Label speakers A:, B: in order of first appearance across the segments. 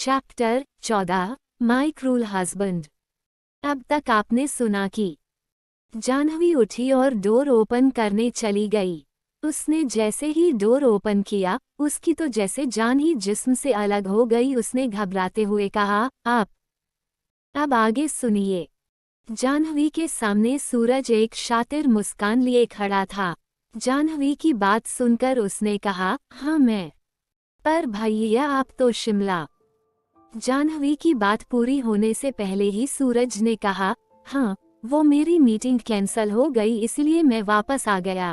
A: Chapter 14 my cruel husband. अब तक आपने सुना कि जाह्नवी उठी और डोर ओपन करने चली गई। उसने जैसे ही डोर ओपन किया, उसकी तो जैसे जान ही जिस्म से अलग हो गई। उसने घबराते हुए कहा, आप। अब आगे सुनिए। जाह्नवी के सामने सूरज एक शातिर मुस्कान लिए खड़ा था। जाह्नवी की बात सुनकर उसने कहा, हाँ मैं। पर भैया आप तो शिमला। जाह्नवी की बात पूरी होने से पहले ही सूरज ने कहा, हाँ वो मेरी मीटिंग कैंसल हो गई इसलिए मैं वापस आ गया।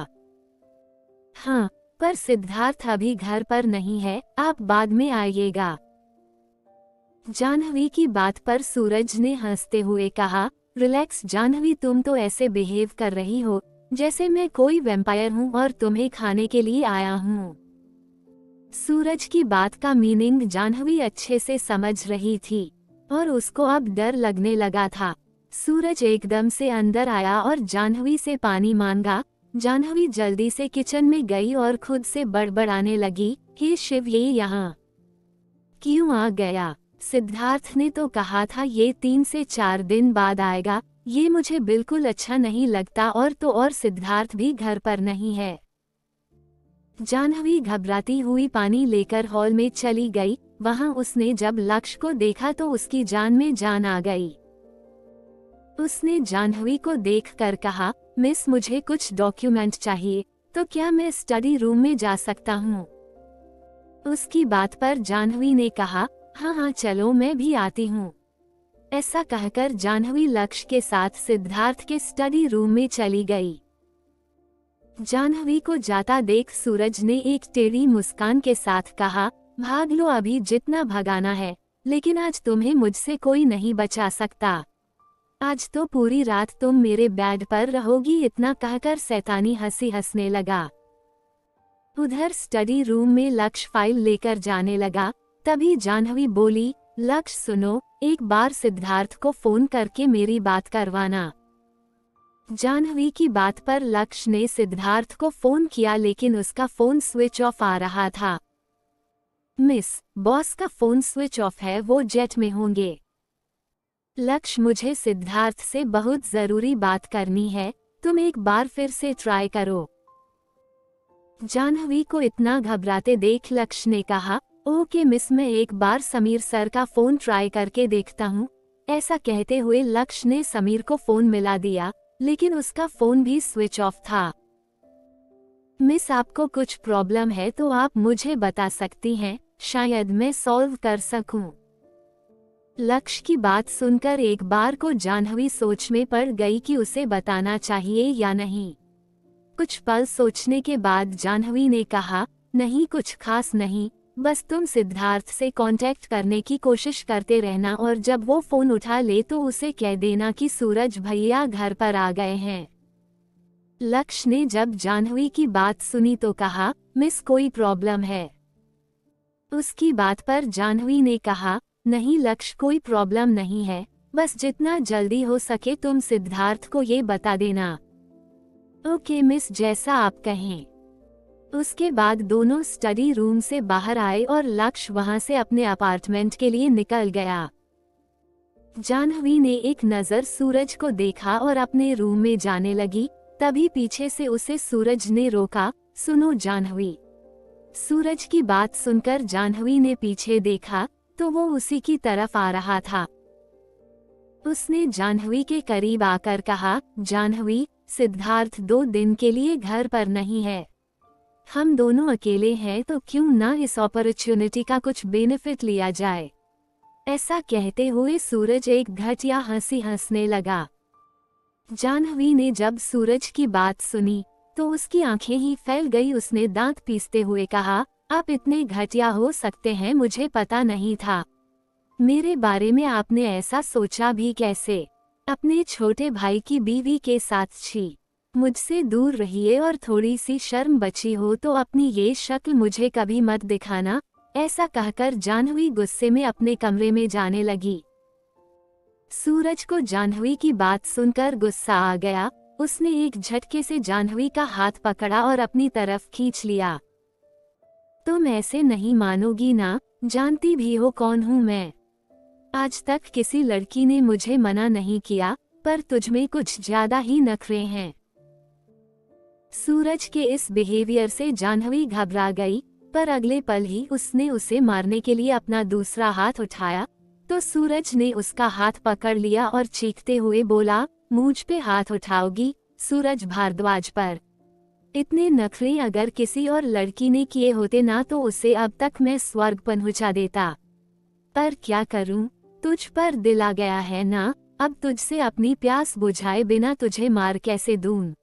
A: हाँ, पर सिद्धार्थ अभी घर पर नहीं है, आप बाद में आइएगा। जाह्नवी की बात पर सूरज ने हंसते हुए कहा, रिलैक्स जाह्नवी, तुम तो ऐसे बिहेव कर रही हो जैसे मैं कोई वैम्पायर हूँ और तुम्हें खाने के लिए आया हूँ। सूरज की बात का मीनिंग जाह्नवी अच्छे से समझ रही थी और उसको अब डर लगने लगा था। सूरज एकदम से अंदर आया और जाह्नवी से पानी मांगा। जाह्नवी जल्दी से किचन में गई और खुद से बड़बड़ाने लगी, हे शिव, ये यहाँ क्यों आ गया? सिद्धार्थ ने तो कहा था ये 3 से 4 दिन बाद आएगा। ये मुझे बिल्कुल अच्छा नहीं लगता, और तो और सिद्धार्थ भी घर पर नहीं है। जाह्नवी घबराती हुई पानी लेकर हॉल में चली गई। वहां उसने जब लक्ष्य को देखा तो उसकी जान में जान आ गई। उसने जाह्नवी को देखकर कहा, मिस मुझे कुछ डॉक्यूमेंट चाहिए, तो क्या मैं स्टडी रूम में जा सकता हूँ? उसकी बात पर जाह्नवी ने कहा, हाँ हाँ चलो मैं भी आती हूँ। ऐसा कहकर जाह्नवी लक्ष्य के साथ सिद्धार्थ के स्टडी रूम में चली गई। जाह्नवी को जाता देख सूरज ने एक टेढ़ी मुस्कान के साथ कहा, भाग लो अभी जितना भगाना है, लेकिन आज तुम्हें मुझसे कोई नहीं बचा सकता। आज तो पूरी रात तुम मेरे बेड पर रहोगी। इतना कहकर शैतानी हंसी हंसने लगा। उधर स्टडी रूम में लक्ष्य फाइल लेकर जाने लगा। तभी जाह्नवी बोली, लक्ष्य सुनो, एक बार सिद्धार्थ को फोन करके मेरी बात करवाना। जाह्नवी की बात पर लक्ष्य ने सिद्धार्थ को फोन किया, लेकिन उसका फोन स्विच ऑफ आ रहा था। मिस, बॉस का फोन स्विच ऑफ है, वो जेट में होंगे। लक्ष्य, मुझे सिद्धार्थ से बहुत जरूरी बात करनी है, तुम एक बार फिर से ट्राई करो। जाह्नवी को इतना घबराते देख लक्ष्य ने कहा, ओके मिस, मैं एक बार समीर सर का फोन ट्राई करके देखता हूँ। ऐसा कहते हुए लक्ष्य ने समीर को फोन मिला दिया, लेकिन उसका फोन भी स्विच ऑफ था। मिस, आपको कुछ प्रॉब्लम है तो आप मुझे बता सकती हैं, शायद मैं सॉल्व कर सकूं। लक्ष्य की बात सुनकर एक बार को जाह्नवी सोच में पड़ गई कि उसे बताना चाहिए या नहीं। कुछ पल सोचने के बाद जाह्नवी ने कहा, नहीं कुछ खास नहीं, बस तुम सिद्धार्थ से कांटेक्ट करने की कोशिश करते रहना और जब वो फोन उठा ले तो उसे कह देना कि सूरज भैया घर पर आ गए हैं। लक्ष्य ने जब जाह्नवी की बात सुनी तो कहा, मिस कोई प्रॉब्लम है? उसकी बात पर जाह्नवी ने कहा, नहीं लक्ष्य, कोई प्रॉब्लम नहीं है, बस जितना जल्दी हो सके तुम सिद्धार्थ को ये बता देना। ओके मिस, जैसा आप कहें। उसके बाद दोनों स्टडी रूम से बाहर आए और लक्ष्य वहां से अपने अपार्टमेंट के लिए निकल गया। जाह्नवी ने एक नजर सूरज को देखा और अपने रूम में जाने लगी। तभी पीछे से उसे सूरज ने रोका, सुनो जाह्नवी। सूरज की बात सुनकर जाह्नवी ने पीछे देखा तो वो उसी की तरफ आ रहा था। उसने जाह्नवी के करीब आकर कहा, जाह्नवी, सिद्धार्थ 2 दिन के लिए घर पर नहीं है। हम दोनों अकेले हैं तो क्यों ना इस अपॉर्चुनिटी का कुछ बेनिफिट लिया जाए। ऐसा कहते हुए सूरज एक घटिया हंसी हंसने लगा। जाह्नवी ने जब सूरज की बात सुनी तो उसकी आंखें ही फैल गई। उसने दांत पीसते हुए कहा, आप इतने घटिया हो सकते हैं, मुझे पता नहीं था। मेरे बारे में आपने ऐसा सोचा भी कैसे? अपने छोटे भाई की बीवी के साथ छी। मुझसे दूर रहिए और थोड़ी सी शर्म बची हो तो अपनी ये शक्ल मुझे कभी मत दिखाना। ऐसा कहकर जाह्नवी गुस्से में अपने कमरे में जाने लगी। सूरज को जाह्नवी की बात सुनकर गुस्सा आ गया। उसने एक झटके से जाह्नवी का हाथ पकड़ा और अपनी तरफ खींच लिया। तुम ऐसे नहीं मानोगी ना, जानती भी हो कौन हूँ मैं। आज तक किसी लड़की ने मुझे मना नहीं किया, पर तुझमें कुछ ज्यादा ही नखरे हैं। सूरज के इस बिहेवियर से जाह्नवी घबरा गई, पर अगले पल ही उसने उसे मारने के लिए अपना दूसरा हाथ उठाया, तो सूरज ने उसका हाथ पकड़ लिया और चीखते हुए बोला, मुझ पे हाथ उठाओगी? सूरज भारद्वाज पर इतने नखरे अगर किसी और लड़की ने किए होते ना तो उसे अब तक मैं स्वर्ग पहुंचा देता। पर क्या करूं, तुझ पर दिल आ गया है ना, अब तुझसे अपनी प्यास बुझाए बिना तुझे मार कैसे दूं।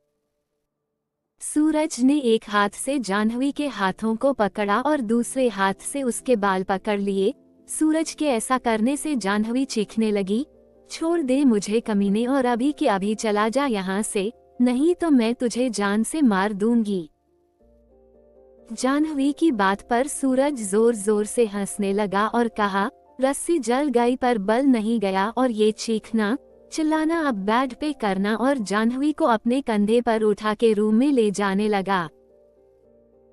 A: सूरज ने एक हाथ से जाह्नवी के हाथों को पकड़ा और दूसरे हाथ से उसके बाल पकड़ लिए। सूरज के ऐसा करने से जाह्नवी चीखने लगी, छोड़ दे मुझे कमीने, और अभी के अभी चला जा यहाँ से, नहीं तो मैं तुझे जान से मार दूंगी। जाह्नवी की बात पर सूरज जोर जोर से हंसने लगा और कहा, रस्सी जल गई पर बल नहीं गया, और ये चीखना चिल्लाना अब बेड पे करना, और जाह्नवी को अपने कंधे पर उठा के रूम में ले जाने लगा।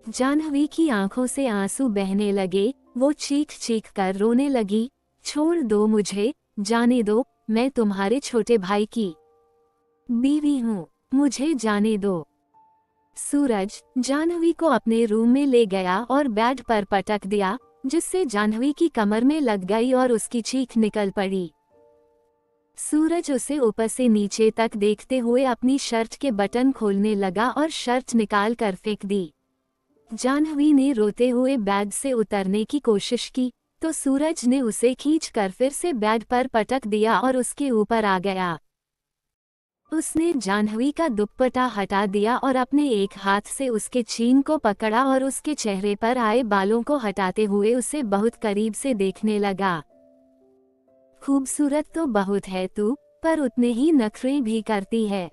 A: जाह्नवी की आंखों से आंसू बहने लगे, वो चीख चीख कर रोने लगी, छोड़ दो मुझे, जाने दो, मैं तुम्हारे छोटे भाई की बीवी हूँ, मुझे जाने दो। सूरज जाह्नवी को अपने रूम में ले गया और बेड पर पटक दिया, जिससे जाह्नवी की कमर में लग गई और उसकी चीख निकल पड़ी। सूरज उसे ऊपर से नीचे तक देखते हुए अपनी शर्ट के बटन खोलने लगा और शर्ट निकाल कर फेंक दी। जाह्नवी ने रोते हुए बेड से उतरने की कोशिश की, तो सूरज ने उसे खींचकर फिर से बेड पर पटक दिया और उसके ऊपर आ गया। उसने जाह्नवी का दुपट्टा हटा दिया और अपने एक हाथ से उसके चीन को पकड़ा और उसके चेहरे पर आए बालों को हटाते हुए उसे बहुत करीब से देखने लगा। खूबसूरत तो बहुत है तू, पर उतने ही नखरे भी करती है।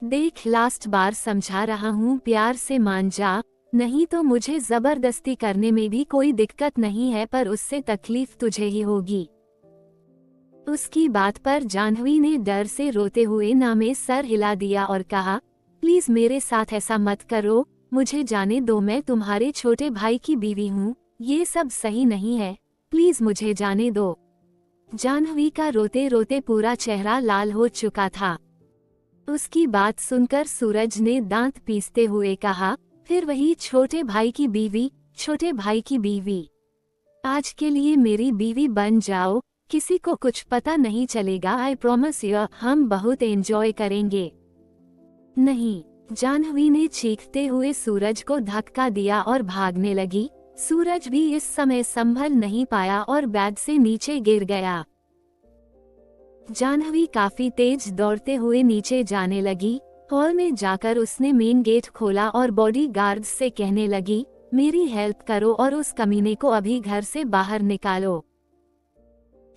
A: देख, लास्ट बार समझा रहा हूँ, प्यार से मान जा, नहीं तो मुझे जबरदस्ती करने में भी कोई दिक्कत नहीं है, पर उससे तकलीफ तुझे ही होगी। उसकी बात पर जाह्नवी ने डर से रोते हुए ना में सर हिला दिया और कहा, प्लीज मेरे साथ ऐसा मत करो, मुझे जाने दो, मैं तुम्हारे छोटे भाई की बीवी हूँ, ये सब सही नहीं है, प्लीज मुझे जाने दो। जाह्नवी का रोते रोते पूरा चेहरा लाल हो चुका था। उसकी बात सुनकर सूरज ने दांत पीसते हुए कहा, फिर वही छोटे भाई की बीवी, छोटे भाई की बीवी। आज के लिए मेरी बीवी बन जाओ, किसी को कुछ पता नहीं चलेगा, आई प्रॉमिस यू, हम बहुत एंजॉय करेंगे। नहीं, जाह्नवी ने चीखते हुए सूरज को धक्का दिया और भागने लगी। सूरज भी इस समय संभल नहीं पाया और बेड से नीचे गिर गया। जाह्नवी काफी तेज दौड़ते हुए नीचे जाने लगी। हॉल में जाकर उसने मेन गेट खोला और बॉडी गार्ड्स से कहने लगी, मेरी हेल्प करो और उस कमीने को अभी घर से बाहर निकालो।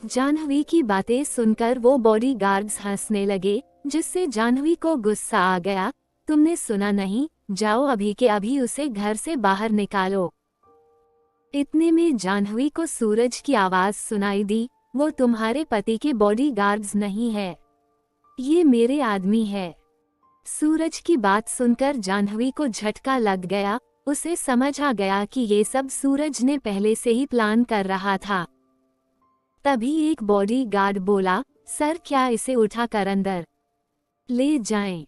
A: जाह्नवी की बातें सुनकर वो बॉडी गार्ड्स हंसने लगे, जिससे जाह्नवी को गुस्सा आ गया। तुमने सुना नहीं, जाओ अभी के अभी उसे घर से बाहर निकालो। इतने में जाह्नवी को सूरज की आवाज सुनाई दी, वो तुम्हारे पति के बॉडी गार्ड्स नहीं है, ये मेरे आदमी है। सूरज की बात सुनकर जाह्नवी को झटका लग गया, उसे समझ आ गया कि ये सब सूरज ने पहले से ही प्लान कर रहा था। तभी एक बॉडी गार्ड बोला, सर क्या इसे उठा कर अंदर ले जाएं?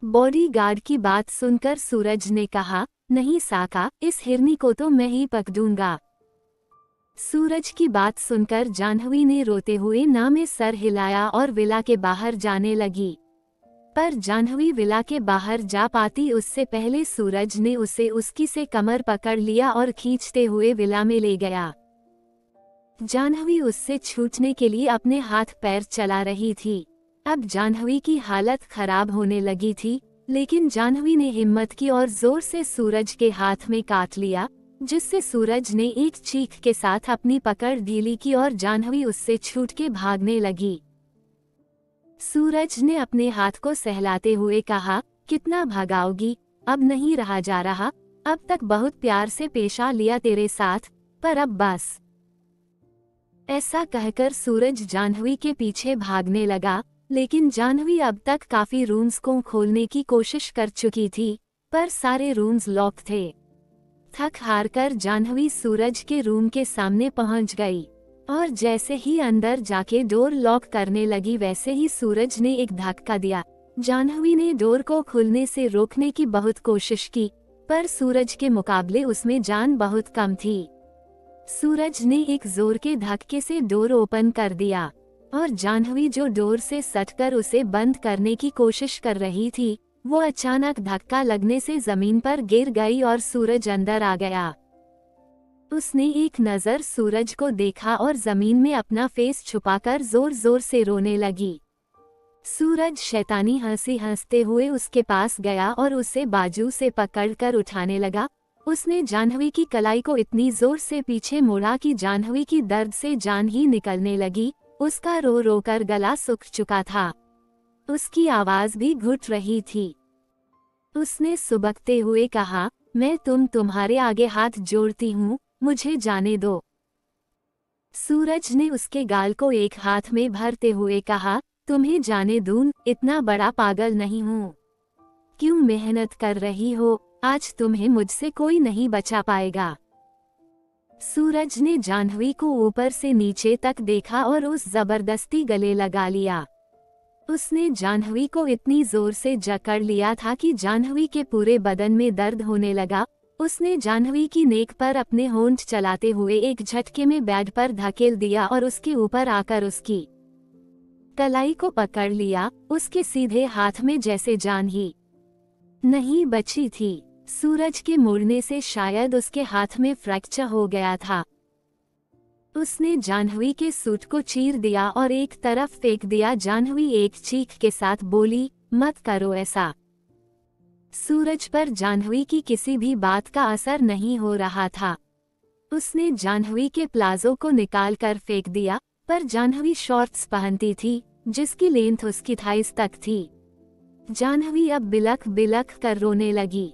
A: बॉडी गार्ड की बात सुनकर सूरज ने कहा, नहीं साका, इस हिरनी को तो मैं ही पकड़ूंगा। सूरज की बात सुनकर जाह्नवी ने रोते हुए ना में सर हिलाया और विला के बाहर जाने लगी। पर जाह्नवी विला के बाहर जा पाती उससे पहले सूरज ने उसे उसकी से कमर पकड़ लिया और खींचते हुए विला में ले गया। जाह्नवी उससे छूटने के लिए अपने हाथ पैर चला रही थी। अब जाह्नवी की हालत खराब होने लगी थी, लेकिन जाह्नवी ने हिम्मत की और जोर से सूरज के हाथ में काट लिया, जिससे सूरज ने एक चीख के साथ अपनी पकड़ ढीली की और जाह्नवी उससे छूट के भागने लगी। सूरज ने अपने हाथ को सहलाते हुए कहा, कितना भागाओगी, अब नहीं रहा जा रहा, अब तक बहुत प्यार से पेश आ लिया तेरे साथ, पर अब बस। ऐसा कहकर सूरज जाह्नवी के पीछे भागने लगा, लेकिन जाह्नवी अब तक काफी रूम्स को खोलने की कोशिश कर चुकी थी, पर सारे रूम्स लॉक थे। थक हार कर जाह्नवी सूरज के रूम के सामने पहुंच गई और जैसे ही अंदर जाके डोर लॉक करने लगी वैसे ही सूरज ने एक धक्का दिया। जाह्नवी ने डोर को खुलने से रोकने की बहुत कोशिश की, पर सूरज के मुकाबले उसमें जान बहुत कम थी। सूरज ने एक जोर के धक्के से डोर ओपन कर दिया और जाह्नवी जो डोर से सटकर उसे बंद करने की कोशिश कर रही थी, वो अचानक धक्का लगने से जमीन पर गिर गई और सूरज अंदर आ गया। उसने एक नजर सूरज को देखा और जमीन में अपना फेस छुपाकर जोर जोर से रोने लगी। सूरज शैतानी हंसी हंसते हुए उसके पास गया और उसे बाजू से पकड़कर उठाने लगा। उसने जाह्नवी की कलाई को इतनी जोर से पीछे मोड़ा कि जाह्नवी की दर्द से जान ही निकलने लगी। उसका रो रो कर गला सूख चुका था, उसकी आवाज भी घुट रही थी। उसने सुबकते हुए कहा, मैं तुम्हारे आगे हाथ जोड़ती हूँ, मुझे जाने दो। सूरज ने उसके गाल को एक हाथ में भरते हुए कहा, तुम्हें जाने दूं, इतना बड़ा पागल नहीं हूँ। क्यों मेहनत कर रही हो, आज तुम्हें मुझसे कोई नहीं बचा पाएगा। सूरज ने जाह्नवी को ऊपर से नीचे तक देखा और उस जबरदस्ती गले लगा लिया। उसने जाह्नवी को इतनी जोर से जकड़ लिया था कि जाह्नवी के पूरे बदन में दर्द होने लगा। उसने जाह्नवी की नेक पर अपने होंठ चलाते हुए एक झटके में बेड पर धकेल दिया और उसके ऊपर आकर उसकी कलाई को पकड़ लिया। उसके सीधे हाथ में जैसे जान ही नहीं बची थी। सूरज के मुड़ने से शायद उसके हाथ में फ्रैक्चर हो गया था। उसने जाह्नवी के सूट को चीर दिया और एक तरफ फेंक दिया। जाह्नवी एक चीख के साथ बोली, मत करो ऐसा। सूरज पर जाह्नवी की किसी भी बात का असर नहीं हो रहा था। उसने जाह्नवी के प्लाजो को निकाल कर फेंक दिया, पर जाह्नवी शॉर्ट्स पहनती थी जिसकी लेंथ उसकी थाइस तक थी। जाह्नवी अब बिलख बिलख कर रोने लगी।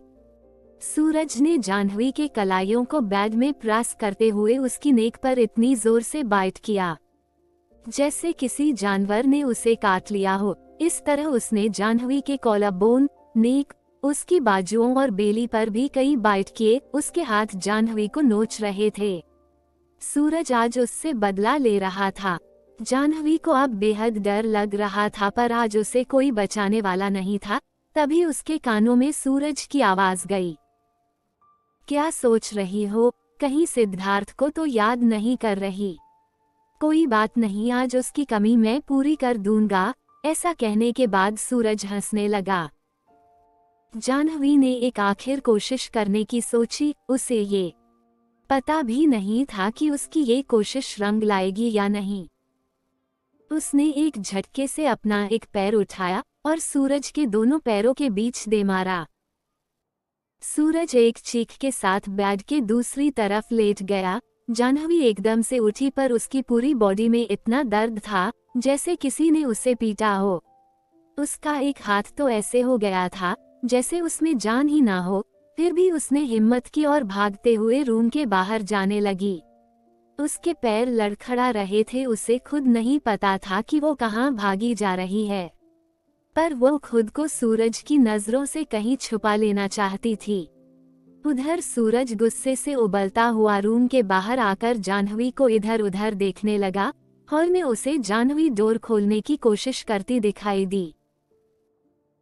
A: सूरज ने जाह्नवी के कलाइयों को बैग में प्रेस करते हुए उसकी नेक पर इतनी जोर से बाइट किया जैसे किसी जानवर ने उसे काट लिया हो। इस तरह उसने जाह्नवी के कॉलर बोन, नेक, उसकी बाजुओं और बेली पर भी कई बाइट किए। उसके हाथ जाह्नवी को नोच रहे थे। सूरज आज उससे बदला ले रहा था। जाह्नवी को अब बेहद डर लग रहा था, पर आज उसे कोई बचाने वाला नहीं था। तभी उसके कानों में सूरज की आवाज गई, क्या सोच रही हो, कहीं सिद्धार्थ को तो याद नहीं कर रही? कोई बात नहीं, आज उसकी कमी मैं पूरी कर दूंगा। ऐसा कहने के बाद सूरज हंसने लगा। जाह्नवी ने एक आखिर कोशिश करने की सोची। उसे ये पता भी नहीं था कि उसकी ये कोशिश रंग लाएगी या नहीं। उसने एक झटके से अपना एक पैर उठाया और सूरज के दोनों पैरों के बीच दे मारा। सूरज एक चीख के साथ बेड के दूसरी तरफ लेट गया। जाह्नवी एकदम से उठी, पर उसकी पूरी बॉडी में इतना दर्द था जैसे किसी ने उसे पीटा हो। उसका एक हाथ तो ऐसे हो गया था जैसे उसमें जान ही ना हो। फिर भी उसने हिम्मत की और भागते हुए रूम के बाहर जाने लगी। उसके पैर लड़खड़ा रहे थे। उसे खुद नहीं पता था कि वो कहाँ भागी जा रही है, पर वो खुद को सूरज की नजरों से कहीं छुपा लेना चाहती थी। उधर सूरज गुस्से से उबलता हुआ रूम के बाहर आकर जाह्नवी को इधर उधर देखने लगा। हॉल में उसे जाह्नवी डोर खोलने की कोशिश करती दिखाई दी।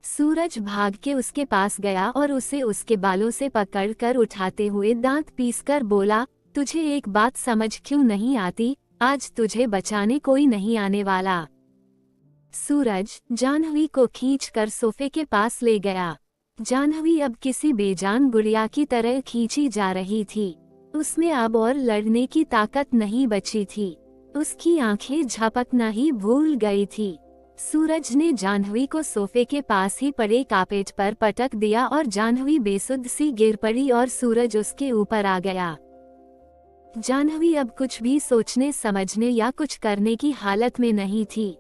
A: सूरज भाग के उसके पास गया और उसे उसके बालों से पकड़कर उठाते हुए दांत पीसकर बोला, तुझे एक बात समझ क्यों नहीं आती? आज तुझे बचाने कोई नहीं आने वाला। सूरज जाह्नवी को खींचकर सोफे के पास ले गया। जाह्नवी अब किसी बेजान गुड़िया की तरह खींची जा रही थी। उसमें अब और लड़ने की ताकत नहीं बची थी। उसकी आंखें झपकना ही भूल गई थी। सूरज ने जाह्नवी को सोफे के पास ही पड़े कार्पेट पर पटक दिया और जाह्नवी बेसुध सी गिर पड़ी और सूरज उसके ऊपर आ गया। जाह्नवी अब कुछ भी सोचने समझने या कुछ करने की हालत में नहीं थी।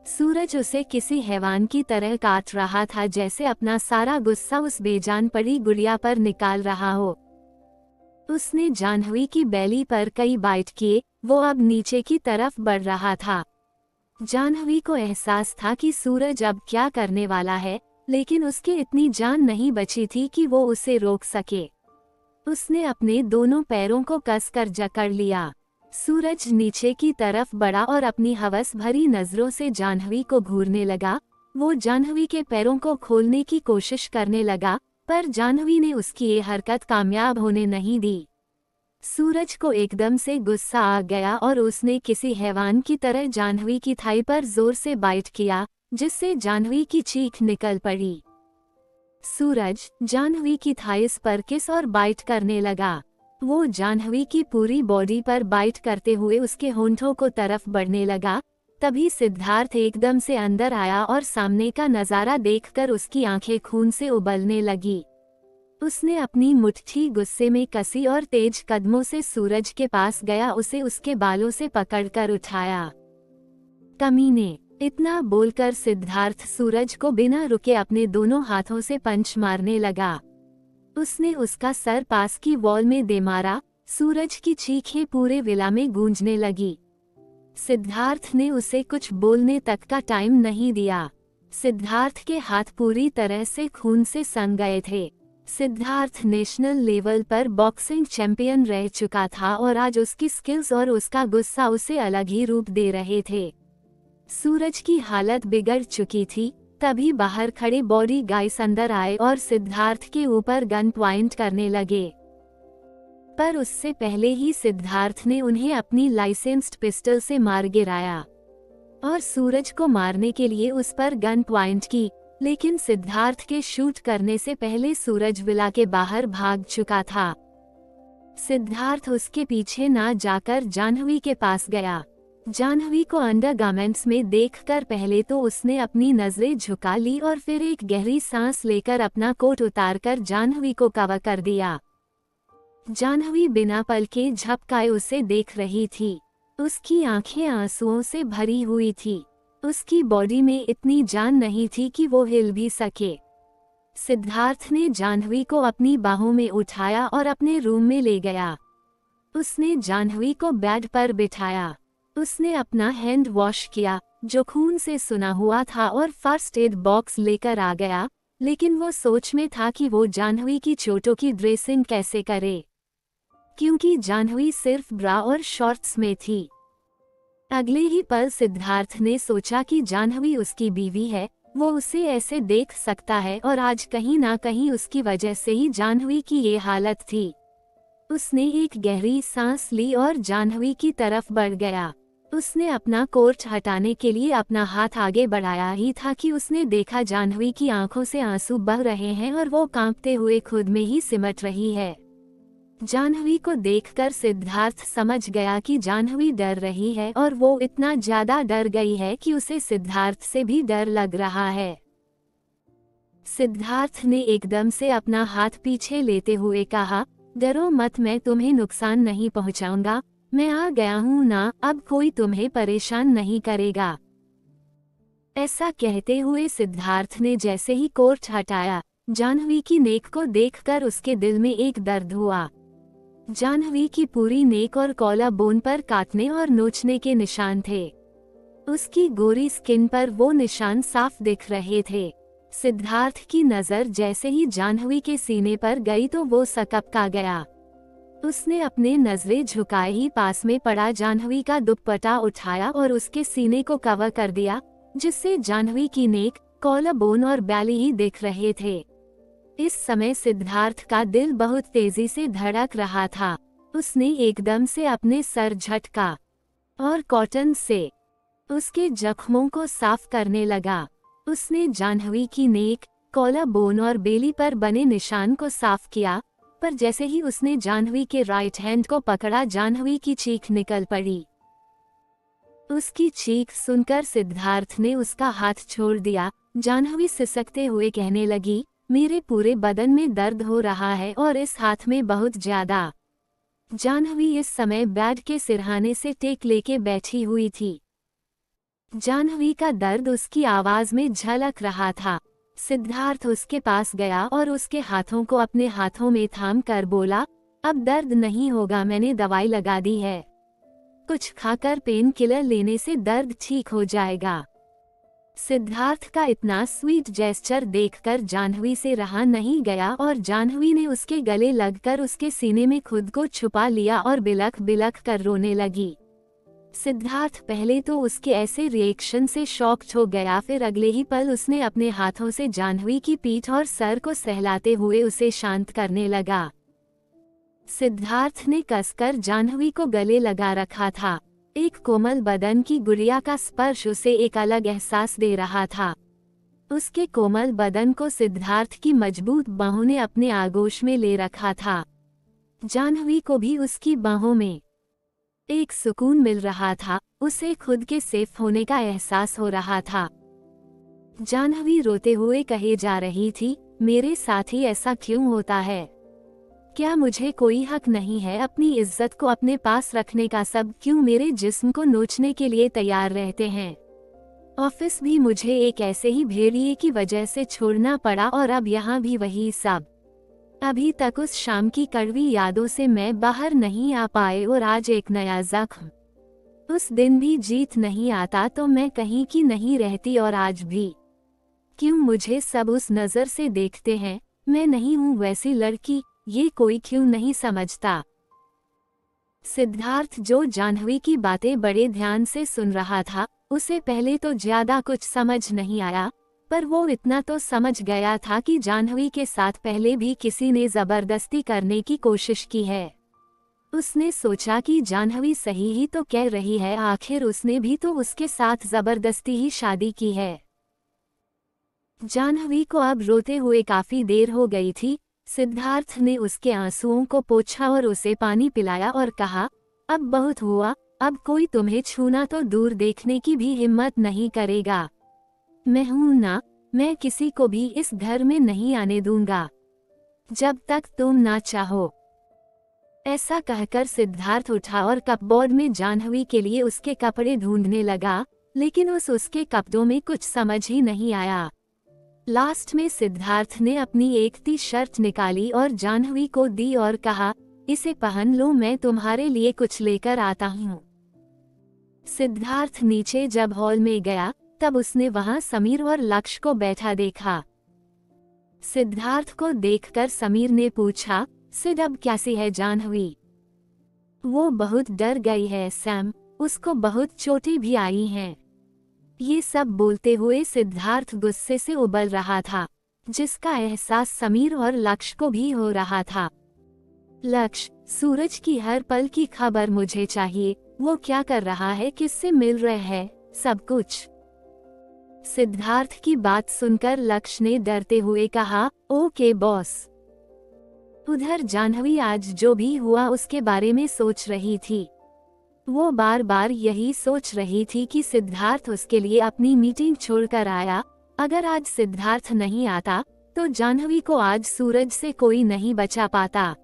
A: सूरज उसे किसी हैवान की तरह काट रहा था, जैसे अपना सारा गुस्सा उस बेजान पड़ी गुड़िया पर निकाल रहा हो। उसने जाह्नवी की बैली पर कई बाइट किए। वो अब नीचे की तरफ बढ़ रहा था। जाह्नवी को एहसास था कि सूरज अब क्या करने वाला है, लेकिन उसके इतनी जान नहीं बची थी कि वो उसे रोक सके। उसने अपने दोनों पैरों को कसकर जकड़ लिया। सूरज नीचे की तरफ बढ़ा और अपनी हवस भरी नजरों से जाह्नवी को घूरने लगा। वो जाह्नवी के पैरों को खोलने की कोशिश करने लगा, पर जाह्नवी ने उसकी ये हरकत कामयाब होने नहीं दी। सूरज को एकदम से गुस्सा आ गया और उसने किसी हैवान की तरह जाह्नवी की थाई पर जोर से बाइट किया, जिससे जाह्नवी की चीख निकल पड़ी। सूरज जाह्नवी की थाइस पर किस और बाइट करने लगा। वो जाह्नवी की पूरी बॉडी पर बाइट करते हुए उसके होंठों को तरफ बढ़ने लगा। तभी सिद्धार्थ एकदम से अंदर आया और सामने का नजारा देखकर उसकी आंखें खून से उबलने लगी। उसने अपनी मुट्ठी गुस्से में कसी और तेज कदमों से सूरज के पास गया, उसे उसके बालों से पकड़कर उठाया। कमीने, इतना बोलकर सिद्धार्थ सूरज को बिना रुके अपने दोनों हाथों से पंच मारने लगा। उसने उसका सर पास की वॉल में दे मारा। सूरज की चीखें पूरे विला में गूंजने लगी। सिद्धार्थ ने उसे कुछ बोलने तक का टाइम नहीं दिया। सिद्धार्थ के हाथ पूरी तरह से खून से सन गए थे। सिद्धार्थ नेशनल लेवल पर बॉक्सिंग चैंपियन रह चुका था और आज उसकी स्किल्स और उसका गुस्सा उसे अलग ही रूप दे रहे थे। सूरज की हालत बिगड़ चुकी थी। तभी बाहर खड़े बॉडी गार्ड्स अंदर आए और सिद्धार्थ के ऊपर गन पॉइंट करने लगे, पर उससे पहले ही सिद्धार्थ ने उन्हें अपनी लाइसेंस्ड पिस्टल से मार गिराया और सूरज को मारने के लिए उस पर गन पॉइंट की। लेकिन सिद्धार्थ के शूट करने से पहले सूरज विला के बाहर भाग चुका था। सिद्धार्थ उसके पीछे ना जाकर जाह्नवी के पास गया। जाह्नवी को अंडरगारमेंट्स में देखकर पहले तो उसने अपनी नजरें झुका ली और फिर एक गहरी सांस लेकर अपना कोट उतारकर जाह्नवी को कवर कर दिया। जाह्नवी बिना पलके झपकाए उसे देख रही थी। उसकी आंखें आंसुओं से भरी हुई थी। उसकी बॉडी में इतनी जान नहीं थी कि वो हिल भी सके। सिद्धार्थ ने जाह्नवी को अपनी बाहों में उठाया और अपने रूम में ले गया। उसने जाह्नवी को बेड पर बिठाया। उसने अपना हैंड वॉश किया, जो खून से सुना हुआ था, और फर्स्ट एड बॉक्स लेकर आ गया। लेकिन वो सोच में था कि वो जाह्नवी की चोटों की ड्रेसिंग कैसे करे, क्योंकि जाह्नवी सिर्फ ब्रा और शॉर्ट्स में थी। अगले ही पल सिद्धार्थ ने सोचा कि जाह्नवी उसकी बीवी है, वो उसे ऐसे देख सकता है और आज कहीं ना कहीं उसकी वजह से ही जाह्नवी की ये हालत थी। उसने एक गहरी सांस ली और जाह्नवी की तरफ बढ़ गया। उसने अपना कोट हटाने के लिए अपना हाथ आगे बढ़ाया ही था कि उसने देखा जाह्नवी की आंखों से आंसू बह रहे हैं और वो कांपते हुए खुद में ही सिमट रही है। जाह्नवी को देखकर सिद्धार्थ समझ गया कि जाह्नवी डर रही है और वो इतना ज्यादा डर गई है कि उसे सिद्धार्थ से भी डर लग रहा है। सिद्धार्थ ने एकदम से अपना हाथ पीछे लेते हुए कहा, डरो मत, मैं तुम्हें नुकसान नहीं पहुंचाऊंगा, मैं आ गया हूं ना, अब कोई तुम्हें परेशान नहीं करेगा। ऐसा कहते हुए सिद्धार्थ ने जैसे ही कोट हटाया, जाह्नवी की नेक को देखकर उसके दिल में एक दर्द हुआ। जाह्नवी की पूरी नेक और कॉलर बोन पर काटने और नोचने के निशान थे। उसकी गोरी स्किन पर वो निशान साफ दिख रहे थे। सिद्धार्थ की नजर जैसे ही जाह्नवी के सीने पर गई तो वो सकपका गया। उसने अपने नजरें झुकाए ही पास में पड़ा जाह्नवी का दुपट्टा उठाया और उसके सीने को कवर कर दिया, जिससे जाह्नवी की नेक, कॉलर बोन और बैली ही दिख रहे थे। इस समय सिद्धार्थ का दिल बहुत तेजी से धड़क रहा था। उसने एकदम से अपने सर झटका और कॉटन से उसके जख्मों को साफ करने लगा। उसने जाह्नवी की नेक, कॉलर बोन और बेली पर बने निशान को साफ किया, पर जैसे ही उसने जाह्नवी के राइट हैंड को पकड़ा, जाह्नवी की चीख निकल पड़ी। उसकी चीख सुनकर सिद्धार्थ ने उसका हाथ छोड़ दिया। जाह्नवी सिसकते हुए कहने लगी, मेरे पूरे बदन में दर्द हो रहा है और इस हाथ में बहुत ज्यादा। जाह्नवी इस समय बेड के सिरहाने से टेक लेके बैठी हुई थी। जाह्नवी का दर्द उसकी आवाज में झलक रहा था। सिद्धार्थ उसके पास गया और उसके हाथों को अपने हाथों में थाम कर बोला, अब दर्द नहीं होगा, मैंने दवाई लगा दी है, कुछ खाकर पेन किलर लेने से दर्द ठीक हो जाएगा। सिद्धार्थ का इतना स्वीट जेस्चर देखकर जाह्नवी से रहा नहीं गया और जाह्नवी ने उसके गले लगकर उसके सीने में खुद को छुपा लिया और बिलख बिलख कर रोने लगी। सिद्धार्थ पहले तो उसके ऐसे रिएक्शन से शॉक्ड हो गया, फिर अगले ही पल उसने अपने हाथों से जाह्नवी की पीठ और सर को सहलाते हुए उसे शांत करने लगा। सिद्धार्थ ने कसकर जाह्नवी को गले लगा रखा था। एक कोमल बदन की गुड़िया का स्पर्श उसे एक अलग एहसास दे रहा था। उसके कोमल बदन को सिद्धार्थ की मजबूत बाहों ने अपने आगोश में ले रखा था। जाह्नवी को भी उसकी बाहों में एक सुकून मिल रहा था, उसे खुद के सेफ होने का एहसास हो रहा था। जाह्नवी रोते हुए कहे जा रही थी, मेरे साथ ही ऐसा क्यों होता है? क्या मुझे कोई हक नहीं है अपनी इज्जत को अपने पास रखने का? सब क्यों मेरे जिस्म को नोचने के लिए तैयार रहते हैं? ऑफिस भी मुझे एक ऐसे ही भेड़िए की वजह से छोड़ना पड़ा और अब यहाँ भी वही सब। अभी तक उस शाम की कड़वी यादों से मैं बाहर नहीं आ पाए और आज एक नया जख्म। उस दिन भी जीत नहीं आता तो मैं कहीं की नहीं रहती, और आज भी क्यों मुझे सब उस नज़र से देखते हैं? मैं नहीं हूँ वैसी लड़की, ये कोई क्यों नहीं समझता? सिद्धार्थ, जो जाह्नवी की बातें बड़े ध्यान से सुन रहा था, उसे पहले तो ज्यादा कुछ समझ नहीं आया, पर वो इतना तो समझ गया था कि जाह्नवी के साथ पहले भी किसी ने जबरदस्ती करने की कोशिश की है। उसने सोचा कि जाह्नवी सही ही तो कह रही है, आखिर उसने भी तो उसके साथ जबरदस्ती ही शादी की है। जाह्नवी को अब रोते हुए काफी देर हो गई थी। सिद्धार्थ ने उसके आंसुओं को पोंछा और उसे पानी पिलाया और कहा, अब बहुत हुआ, अब कोई तुम्हें छूना तो दूर देखने की भी हिम्मत नहीं करेगा। मैं हूं ना, मैं किसी को भी इस घर में नहीं आने दूंगा जब तक तुम ना चाहो। ऐसा कहकर सिद्धार्थ उठा और कपबोर्ड में जाह्नवी के लिए उसके कपड़े ढूंढने लगा, लेकिन उसके कपड़ों में कुछ समझ ही नहीं आया। लास्ट में सिद्धार्थ ने अपनी एक टी शर्ट निकाली और जाह्नवी को दी और कहा, इसे पहन लो, मैं तुम्हारे लिए कुछ लेकर आता हूँ। सिद्धार्थ नीचे जब हॉल में गया तब उसने वहां समीर और लक्ष्य को बैठा देखा। सिद्धार्थ को देखकर समीर ने पूछा, सिड अब कैसी है जाह्नवी? वो बहुत डर गई है सैम, उसको बहुत चोटें भी आई हैं। ये सब बोलते हुए सिद्धार्थ गुस्से से उबल रहा था, जिसका एहसास समीर और लक्ष्य को भी हो रहा था। लक्ष्य, सूरज की हर पल की खबर मुझे चाहिए, वो क्या कर रहा है, किससे मिल रहा है, सब कुछ। सिद्धार्थ की बात सुनकर लक्ष्य ने डरते हुए कहा, ओके बॉस। उधर जाह्नवी आज जो भी हुआ उसके बारे में सोच रही थी। वो बार बार यही सोच रही थी कि सिद्धार्थ उसके लिए अपनी मीटिंग छोड़कर आया। अगर आज सिद्धार्थ नहीं आता तो जाह्नवी को आज सूरज से कोई नहीं बचा पाता।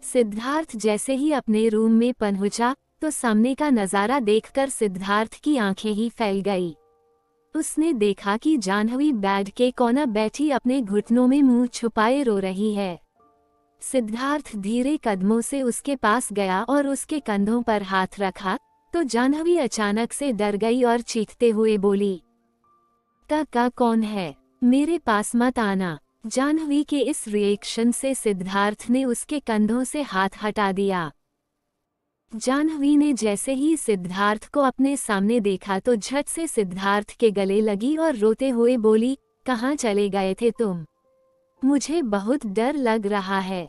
A: सिद्धार्थ जैसे ही अपने रूम में पहुंचा तो सामने का नजारा देखकर सिद्धार्थ की आंखें ही फैल गई। उसने देखा कि जाह्नवी बेड के कोने बैठी अपने घुटनों में मुंह छुपाए रो रही है। सिद्धार्थ धीरे कदमों से उसके पास गया और उसके कंधों पर हाथ रखा तो जाह्नवी अचानक से डर गई और चीखते हुए बोली, काका कौन है? मेरे पास मत आना। जाह्नवी के इस रिएक्शन से सिद्धार्थ ने उसके कंधों से हाथ हटा दिया। जाह्नवी ने जैसे ही सिद्धार्थ को अपने सामने देखा तो झट से सिद्धार्थ के गले लगी और रोते हुए बोली, कहाँ चले गए थे तुम? मुझे बहुत डर लग रहा है।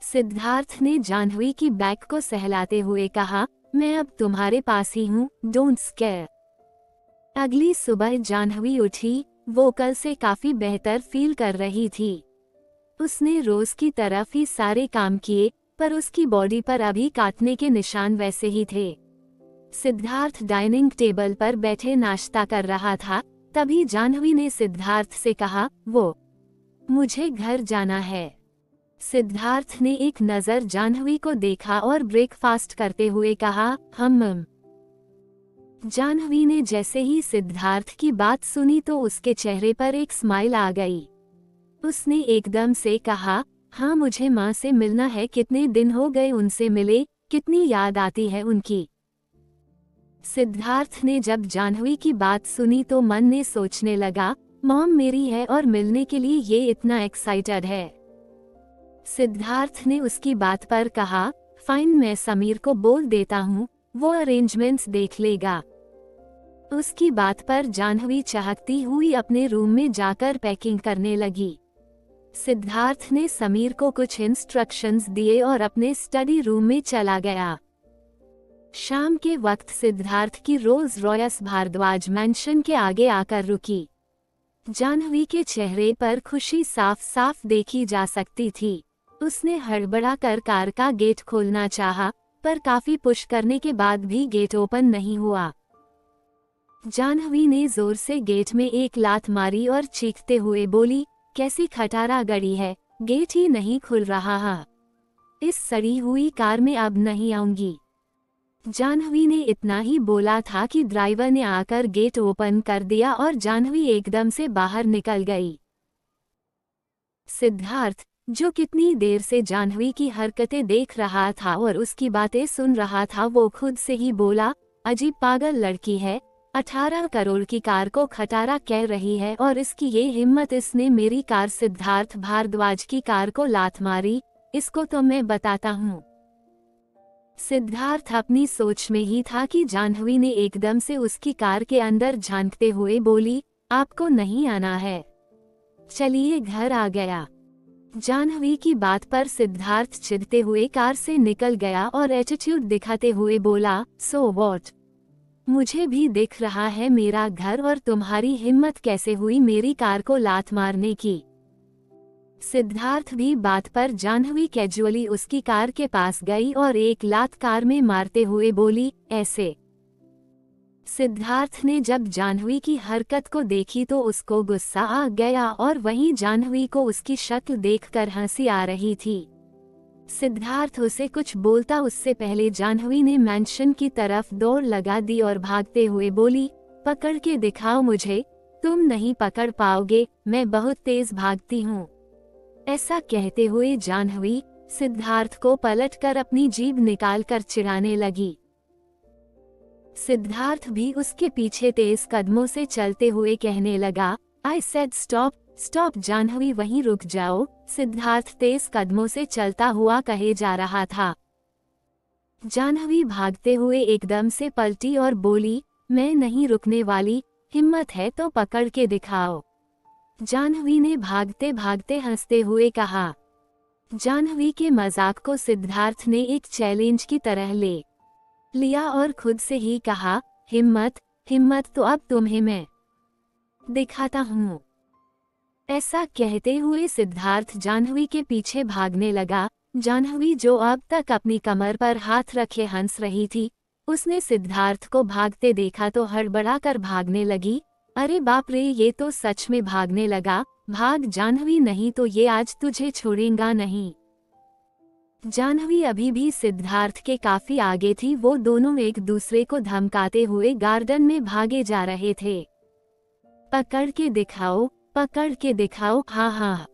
A: सिद्धार्थ ने जाह्नवी की बैक को सहलाते हुए कहा, मैं अब तुम्हारे पास ही हूँ, डोंट स्केयर। अगली सुबह जाह्नवी उठी, वो कल से काफी बेहतर फील कर रही थी। उसने रोज की तरफ ही सारे काम किए, पर उसकी बॉडी पर अभी काटने के निशान वैसे ही थे। सिद्धार्थ डाइनिंग टेबल पर बैठे नाश्ता कर रहा था, तभी जाह्नवी ने सिद्धार्थ से कहा, वो मुझे घर जाना है। सिद्धार्थ ने एक नजर जाह्नवी को देखा और ब्रेकफास्ट करते हुए कहा, हम। जाह्नवी ने जैसे ही सिद्धार्थ की बात सुनी तो उसके चेहरे पर एक स्माइल आ गई। उसने एकदम से कहा, हाँ मुझे माँ से मिलना है, कितने दिन हो गए उनसे मिले, कितनी याद आती है उनकी। सिद्धार्थ ने जब जाह्नवी की बात सुनी तो मन ने सोचने लगा, मॉम मेरी है और मिलने के लिए ये इतना एक्साइटेड है। सिद्धार्थ ने उसकी बात पर कहा, फाइन मैं समीर को बोल देता हूँ, वो अरेंजमेंट्स देख लेगा। उसकी बात पर जाह्नवी चहकती हुई अपने रूम में जाकर पैकिंग करने लगी। सिद्धार्थ ने समीर को कुछ इंस्ट्रक्शंस दिए और अपने स्टडी रूम में चला गया। शाम के वक्त सिद्धार्थ की रोल्स रॉयस भारद्वाज मैंशन के आगे आकर रुकी। जाह्नवी के चेहरे पर खुशी साफ साफ देखी जा सकती थी। उसने हड़बड़ा कर कार का गेट खोलना चाहा, पर काफी पुश करने के बाद भी गेट ओपन नहीं हुआ। जाह्नवी ने जोर से गेट में एक लात मारी और चीखते हुए बोली, कैसी खटारा गड़ी है, गेट ही नहीं खुल रहा है। इस सड़ी हुई कार में अब नहीं आऊंगी। जाह्नवी ने इतना ही बोला था कि ड्राइवर ने आकर गेट ओपन कर दिया और जाह्नवी एकदम से बाहर निकल गई। सिद्धार्थ, जो कितनी देर से जाह्नवी की हरकतें देख रहा था और उसकी बातें सुन रहा था, वो खुद से ही बोला, अजीब पागल लड़की है, 18 करोड़ की कार को खटारा कह रही है और इसकी ये हिम्मत, इसने मेरी कार सिद्धार्थ भारद्वाज की कार को लात मारी, इसको तो मैं बताता हूँ। सिद्धार्थ अपनी सोच में ही था कि जाह्नवी ने एकदम से उसकी कार के अंदर झांकते हुए बोली, आपको नहीं आना है, चलिए घर आ गया। जाह्नवी की बात पर सिद्धार्थ चिढ़ते हुए कार से निकल गया और एटीट्यूड दिखाते हुए बोला, सो व्हाट, मुझे भी दिख रहा है मेरा घर, और तुम्हारी हिम्मत कैसे हुई मेरी कार को लात मारने की। सिद्धार्थ भी बात पर जाह्नवी कैजुअली उसकी कार के पास गई और एक लात कार में मारते हुए बोली, ऐसे। सिद्धार्थ ने जब जाह्नवी की हरकत को देखी तो उसको गुस्सा आ गया और वहीं जाह्नवी को उसकी शक्ल देखकर हंसी आ रही थी। सिद्धार्थ उसे कुछ बोलता उससे पहले जाह्नवी ने मैंशन की तरफ दौड़ लगा दी और भागते हुए बोली, पकड़ के दिखाओ मुझे, तुम नहीं पकड़ पाओगे, मैं बहुत तेज भागती हूँ। ऐसा कहते हुए जाह्नवी सिद्धार्थ को पलटकर अपनी जीभ निकालकर चिढ़ाने लगी। सिद्धार्थ भी उसके पीछे तेज कदमों से चलते हुए कहने लगा, I said stop stop. Jahnavi वहीं रुक जाओ, सिद्धार्थ तेज कदमों से चलता हुआ कहे जा रहा था। जाह्नवी भागते हुए एकदम से पलटी और बोली, मैं नहीं रुकने वाली, हिम्मत है तो पकड़ के दिखाओ। जाह्नवी ने भागते भागते हंसते हुए कहा। जाह्नवी के मजाक को सिद्धार्थ ने एक चैलेंज की तरह ले लिया और खुद से ही कहा, हिम्मत हिम्मत तो अब तुम्हें मैं दिखाता हूँ। ऐसा कहते हुए सिद्धार्थ जाह्नवी के पीछे भागने लगा। जाह्नवी जो अब तक अपनी कमर पर हाथ रखे हंस रही थी, उसने सिद्धार्थ को भागते देखा तो हड़बड़ा कर भागने लगी। अरे बाप रे, ये तो सच में भागने लगा। भाग जाह्नवी, नहीं तो ये आज तुझे छोड़ेगा नहीं। जाह्नवी अभी भी सिद्धार्थ के काफी आगे थी। वो दोनों एक दूसरे को धमकाते हुए गार्डन में भागे जा रहे थे। पकड़ के दिखाओ, पकड़ के दिखाओ, हाँ हाँ,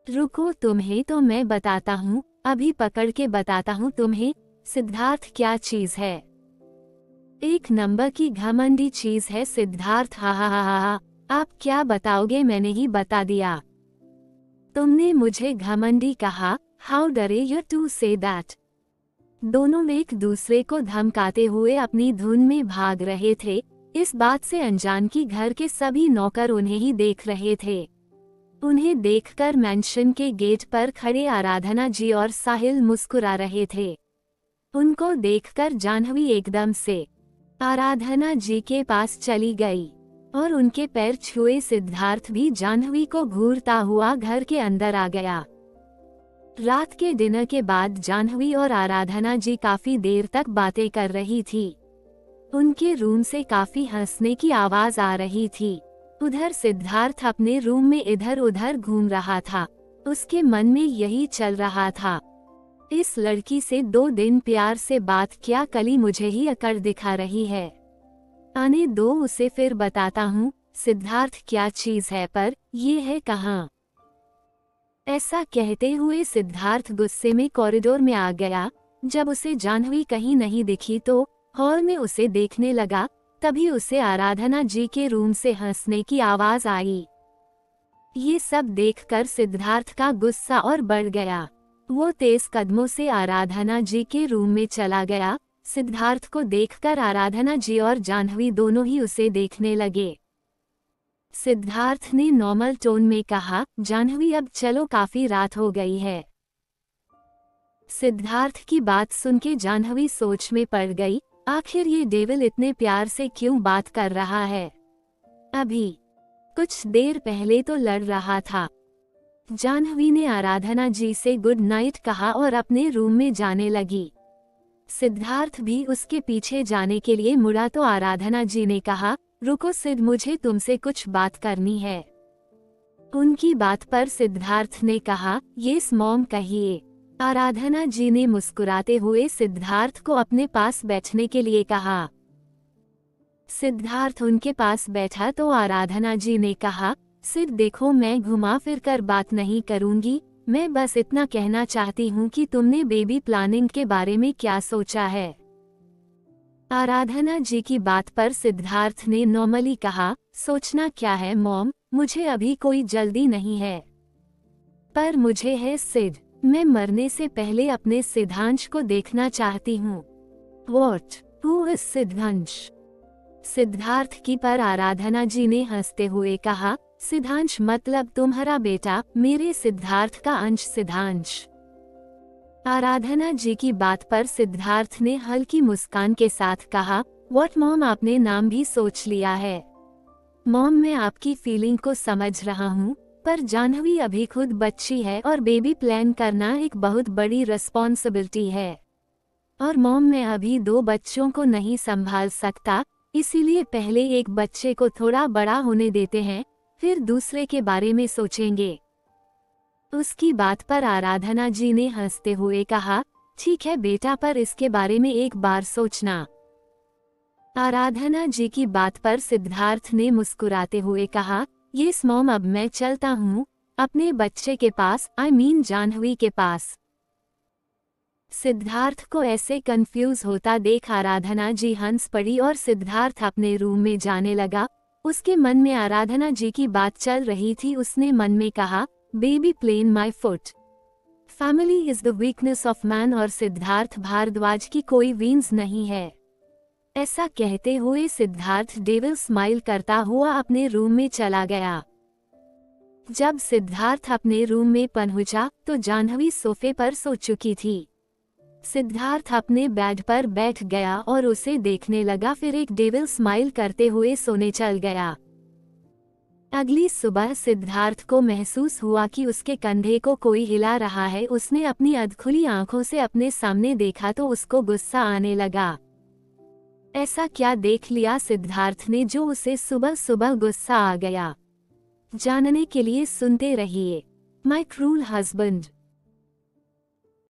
A: रुको तुम्हें तो मैं बताता हूँ, अभी पकड़ के बताता हूँ तुम्हें सिद्धार्थ क्या चीज है। एक नंबर की घमंडी चीज है सिद्धार्थ, हा हा हा हा। आप क्या बताओगे, मैंने ही बता दिया। तुमने मुझे घमंडी कहा, हाउ डरे यू टू से दैट। दोनों एक दूसरे को धमकाते हुए अपनी धुन में भाग रहे थे। इस बात से अनजान कि घर के सभी नौकर उन्हें ही देख रहे थे। उन्हें देखकर मैंशन के गेट पर खड़े आराधना जी और साहिल मुस्कुरा रहे थे। उनको देखकर जाह्नवी एकदम से आराधना जी के पास चली गई और उनके पैर छुए सिद्धार्थ भी जाह्नवी को घूरता हुआ घर के अंदर आ गया। रात के डिनर के बाद जाह्नवी और आराधना जी काफी देर तक बातें कर रही थी। उनके रूम से काफी हंसने की आवाज आ रही थी। उधर सिद्धार्थ अपने रूम में इधर उधर घूम रहा था। उसके मन में यही चल रहा था, इस लड़की से 2 दिन प्यार से बात किया, कली मुझे ही अकड़ दिखा रही है। आने दो उसे, फिर बताता हूँ सिद्धार्थ क्या चीज है, पर ये है कहाँ। ऐसा कहते हुए सिद्धार्थ गुस्से में कॉरिडोर में आ गया। जब उसे जाह्नवी कहीं नहीं दिखी तो हॉल में उसे देखने लगा, तभी उसे आराधना जी के रूम से हंसने की आवाज आई। ये सब देखकर सिद्धार्थ का गुस्सा और बढ़ गया। वो तेज कदमों से आराधना जी के रूम में चला गया। सिद्धार्थ को देखकर आराधना जी और जाह्नवी दोनों ही उसे देखने लगे। सिद्धार्थ ने नॉर्मल टोन में कहा, जाह्नवी अब चलो, काफी रात हो गई है। सिद्धार्थ की बात सुन के जाह्नवी सोच में पड़ गई, आखिर ये डेविल इतने प्यार से क्यों बात कर रहा है। अभी कुछ देर पहले तो लड़ रहा था। जाह्नवी ने आराधना जी से गुड नाइट कहा और अपने रूम में जाने लगी। सिद्धार्थ भी उसके पीछे जाने के लिए मुड़ा तो आराधना जी ने कहा, रुको सिद्ध, मुझे तुमसे कुछ बात करनी है। उनकी बात पर सिद्धार्थ ने कहा, यस मॉम, कहिए। आराधना जी ने मुस्कुराते हुए सिद्धार्थ को अपने पास बैठने के लिए कहा। सिद्धार्थ उनके पास बैठा तो आराधना जी ने कहा, सिद्ध देखो, मैं घुमा फिर कर बात नहीं करूंगी, मैं बस इतना कहना चाहती हूँ कि तुमने बेबी प्लानिंग के बारे में क्या सोचा है। आराधना जी की बात पर सिद्धार्थ ने नॉर्मली कहा, सोचना क्या है मॉम, मुझे अभी कोई जल्दी नहीं है, पर मुझे है सिद्ध, मैं मरने से पहले अपने सिद्धांश को देखना चाहती हूँ। What? Who is सिद्धांश? सिद्धार्थ की पर आराधना जी ने हंसते हुए कहा, सिद्धांश मतलब तुम्हारा बेटा, मेरे सिद्धार्थ का अंश सिद्धांश। आराधना जी की बात पर सिद्धार्थ ने हल्की मुस्कान के साथ कहा, व्हाट मॉम, आपने नाम भी सोच लिया है। मॉम, मैं आपकी फीलिंग को समझ रहा हूँ, पर जाह्नवी अभी खुद बच्ची है और बेबी प्लान करना एक बहुत बड़ी रिस्पॉन्सिबिलिटी है। और मॉम, मैं अभी 2 बच्चों को नहीं संभाल सकता, इसीलिए पहले एक बच्चे को थोड़ा बड़ा होने देते हैं, फिर दूसरे के बारे में सोचेंगे। उसकी बात पर आराधना जी ने हंसते हुए कहा, ठीक है बेटा, पर इसके बारे में एक बार सोचना। आराधना जी की बात पर सिद्धार्थ ने मुस्कुराते हुए कहा, यस मॉम, अब मैं चलता हूँ अपने बच्चे के पास, आई मीन जाह्नवी के पास। सिद्धार्थ को ऐसे कंफ्यूज होता देख आराधना जी हंस पड़ी और सिद्धार्थ अपने रूम में जाने लगा। उसके मन में आराधना जी की बात चल रही थी। उसने मन में कहा, baby plain my foot, family is the weakness of man, और सिद्धार्थ भारद्वाज की कोई वीन्स नहीं है। ऐसा कहते हुए सिद्धार्थ डेविल स्माइल करता हुआ अपने रूम में चला गया। जब सिद्धार्थ अपने रूम में पहुंचा तो जाह्नवी सोफे पर सो चुकी थी। सिद्धार्थ अपने बेड पर बैठ गया और उसे देखने लगा, फिर एक डेविल स्माइल करते हुए सोने चल गया। अगली सुबह सिद्धार्थ को महसूस हुआ कि उसके कंधे को कोई हिला रहा है। उसने अपनी अधखुली आंखों से अपने सामने देखा तो उसको गुस्सा आने लगा। ऐसा क्या देख लिया सिद्धार्थ ने जो उसे सुबह सुबह गुस्सा आ गया? जानने के लिए सुनते रहिए माय क्रूल हस्बैंड।